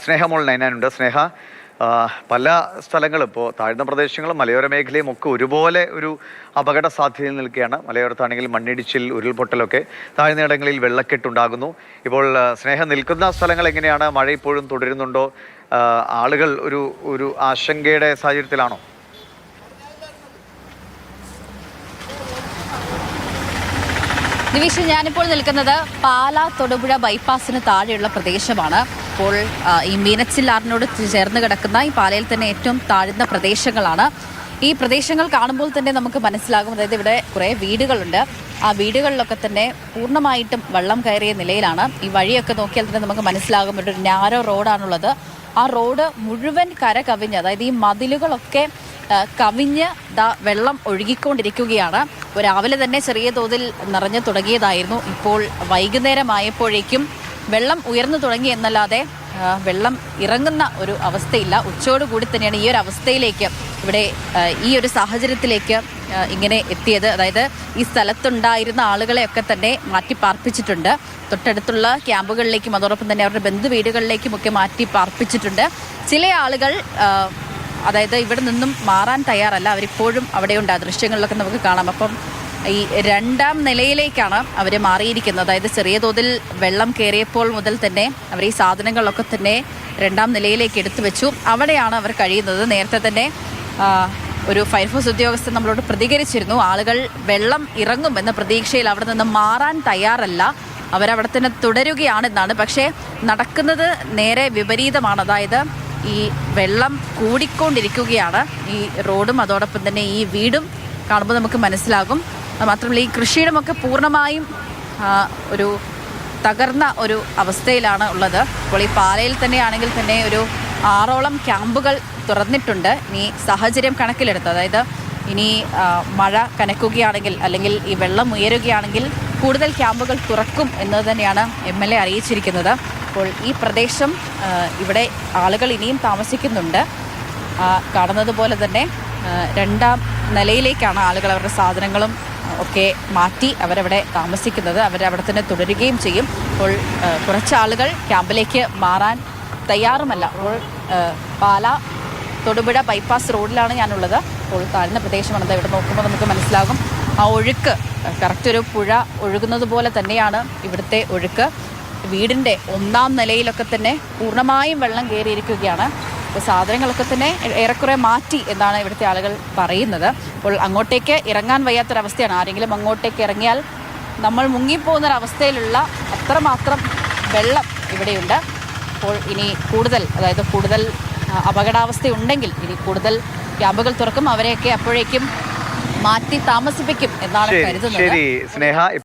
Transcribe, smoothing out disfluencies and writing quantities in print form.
സ്നേഹമോൾ നൈനാനുണ്ട്. സ്നേഹ, പല സ്ഥലങ്ങളും ഇപ്പോൾ താഴ്ന്ന പ്രദേശങ്ങളും മലയോര മേഖലയും ഒക്കെ ഒരുപോലെ ഒരു അപകട സാധ്യതയിൽ നിൽക്കുകയാണ്. മലയോരത്താണെങ്കിൽ മണ്ണിടിച്ചിൽ, ഉരുൾപൊട്ടലൊക്കെ, താഴ്ന്നയിടങ്ങളിൽ വെള്ളക്കെട്ടുണ്ടാകുന്നു. ഇപ്പോൾ സ്നേഹം നിൽക്കുന്ന സ്ഥലങ്ങൾ എങ്ങനെയാണ്? മഴ ഇപ്പോഴും തുടരുന്നുണ്ടോ? ആളുകൾ ഒരു ഒരു ആശങ്കയുടെ സാഹചര്യത്തിലാണോ? നിവിഷ്, ഞാനിപ്പോൾ നിൽക്കുന്നത് പാലാ തൊടുപുഴ ബൈപ്പാസിന് താഴെയുള്ള പ്രദേശമാണ്. ഇപ്പോൾ ഈ മീനച്ചിലാറിനോട് ചേർന്ന് കിടക്കുന്ന ഈ പാലയിൽ തന്നെ ഏറ്റവും താഴ്ന്ന പ്രദേശങ്ങളാണ്. ഈ പ്രദേശങ്ങൾ കാണുമ്പോൾ തന്നെ നമുക്ക് മനസ്സിലാകും, അതായത് ഇവിടെ കുറേ വീടുകളുണ്ട്. ആ വീടുകളിലൊക്കെ തന്നെ പൂർണ്ണമായിട്ടും വെള്ളം കയറിയ നിലയിലാണ്. ഈ വഴിയൊക്കെ നോക്കിയാൽ തന്നെ നമുക്ക് മനസ്സിലാകും, ഒരു നാരോ റോഡാണുള്ളത്. ആ റോഡ് മുഴുവൻ കര കവിഞ്ഞ്, അതായത് ഈ മതിലുകളൊക്കെ കവിഞ്ഞ് വെള്ളം ഒഴുകിക്കൊണ്ടിരിക്കുകയാണ്. രാവിലെ തന്നെ ചെറിയ തോതിൽ നിറഞ്ഞു തുടങ്ങിയതായിരുന്നു. ഇപ്പോൾ വൈകുന്നേരമായപ്പോഴേക്കും വെള്ളം ഉയർന്നു തുടങ്ങി എന്നല്ലാതെ വെള്ളം ഇറങ്ങുന്ന ഒരു അവസ്ഥയില്ല. ഉച്ചയോടുകൂടി തന്നെയാണ് ഈ ഒരു അവസ്ഥയിലേക്ക്, ഇവിടെ ഈ ഒരു സാഹചര്യത്തിലേക്ക് ഇങ്ങനെ എത്തിയത്. അതായത് ഈ സ്ഥലത്തുണ്ടായിരുന്ന ആളുകളെയൊക്കെ തന്നെ മാറ്റി പാർപ്പിച്ചിട്ടുണ്ട്. തൊട്ടടുത്തുള്ള ക്യാമ്പുകളിലേക്കും അതോടൊപ്പം തന്നെ അവരുടെ ബന്ധു വീടുകളിലേക്കുമൊക്കെ മാറ്റി പാർപ്പിച്ചിട്ടുണ്ട്. ചില ആളുകൾ അതായത് ഇവിടെ നിന്നും മാറാൻ തയ്യാറല്ല, അവരിപ്പോഴും അവിടെയുണ്ട്. ആ ദൃശ്യങ്ങളിലൊക്കെ നമുക്ക് കാണാം. അപ്പം ഈ രണ്ടാം നിലയിലേക്കാണ് അവർ മാറിയിരിക്കുന്നത്. അതായത് ചെറിയ തോതിൽ വെള്ളം കയറിയപ്പോൾ മുതൽ തന്നെ അവർ ഈ സാധനങ്ങളൊക്കെ തന്നെ രണ്ടാം നിലയിലേക്ക് എടുത്തു വെച്ചു. അവിടെയാണ് അവർ കഴിയുന്നത്. നേരത്തെ തന്നെ ഒരു ഫയർഫോഴ്സ് ഉദ്യോഗസ്ഥൻ നമ്മളോട് പ്രതികരിച്ചിരുന്നു, ആളുകൾ വെള്ളം ഇറങ്ങും എന്ന പ്രതീക്ഷയിൽ അവിടെ നിന്ന് മാറാൻ തയ്യാറല്ല, അവരവിടെ തന്നെ തുടരുകയാണെന്നാണ്. പക്ഷേ നടക്കുന്നത് നേരെ വിപരീതമാണ്. അതായത് ഈ വെള്ളം കൂടിക്കൊണ്ടിരിക്കുകയാണ്. ഈ റോഡും അതോടൊപ്പം തന്നെ ഈ വീടും കാണുമ്പോൾ നമുക്ക് മനസ്സിലാകും. മാത്രമല്ല ഈ കൃഷിയിടമൊക്കെ പൂർണ്ണമായും ഒരു തകർന്ന ഒരു അവസ്ഥയിലാണ് ഉള്ളത്. ഇപ്പോൾ ഈ പാലയിൽ തന്നെയാണെങ്കിൽ തന്നെ ഒരു 6ഓളം ക്യാമ്പുകൾ തുറന്നിട്ടുണ്ട്. ഇനി സാഹചര്യം കണക്കിലെടുത്ത്, അതായത് ഇനി മഴ കനക്കുകയാണെങ്കിൽ അല്ലെങ്കിൽ ഈ വെള്ളം ഉയരുകയാണെങ്കിൽ കൂടുതൽ ക്യാമ്പുകൾ തുറക്കും എന്നത് തന്നെയാണ് MLA അറിയിച്ചിരിക്കുന്നത്. അപ്പോൾ ഈ പ്രദേശം, ഇവിടെ ആളുകൾ ഇനിയും താമസിക്കുന്നുണ്ട്. കാണുന്നത് പോലെ തന്നെ രണ്ടാം നിലയിലേക്കാണ് ആളുകൾ അവരുടെ സാധനങ്ങളും ഒക്കെ മാറ്റി അവരവിടെ താമസിക്കുന്നത്. അവരവിടെ തന്നെ തുടരുകയും ചെയ്യും. അപ്പോൾ കുറച്ച് ആളുകൾ ക്യാമ്പിലേക്ക് മാറാൻ തയ്യാറുമല്ല. അപ്പോൾ പാലാ തൊടുപുഴ ബൈപ്പാസ് റോഡിലാണ് ഞാനുള്ളത്. അപ്പോൾ താഴ്ന്ന പ്രദേശമാണത്. ഇവിടെ നോക്കുമ്പോൾ നമുക്ക് മനസ്സിലാകും ആ ഒഴുക്ക് കറക്റ്റ് ഒരു പുഴ ഒഴുകുന്നത് പോലെ തന്നെയാണ് ഇവിടുത്തെ ഒഴുക്ക്. വീടിൻ്റെ 1ാം നിലയിലൊക്കെ തന്നെ പൂർണ്ണമായും വെള്ളം കയറിയിരിക്കുകയാണ്. അപ്പോൾ സാധനങ്ങളൊക്കെ തന്നെ ഏറെക്കുറെ മാറ്റി എന്നാണ് ഇവിടുത്തെ ആളുകൾ പറയുന്നത്. അപ്പോൾ അങ്ങോട്ടേക്ക് ഇറങ്ങാൻ വയ്യാത്തൊരവസ്ഥയാണ്. ആരെങ്കിലും അങ്ങോട്ടേക്ക് ഇറങ്ങിയാൽ നമ്മൾ മുങ്ങിപ്പോകുന്നൊരവസ്ഥയിലുള്ള അത്രമാത്രം വെള്ളം ഇവിടെയുണ്ട്. അപ്പോൾ ഇനി കൂടുതൽ അപകടാവസ്ഥയുണ്ടെങ്കിൽ ഇനി കൂടുതൽ ക്യാമ്പുകൾ തുറക്കും. അവരെയൊക്കെ അപ്പോഴേക്കും മാറ്റി താമസിപ്പിക്കും എന്നാണ് കരുതുന്നത്. ശരി സ്നേഹ.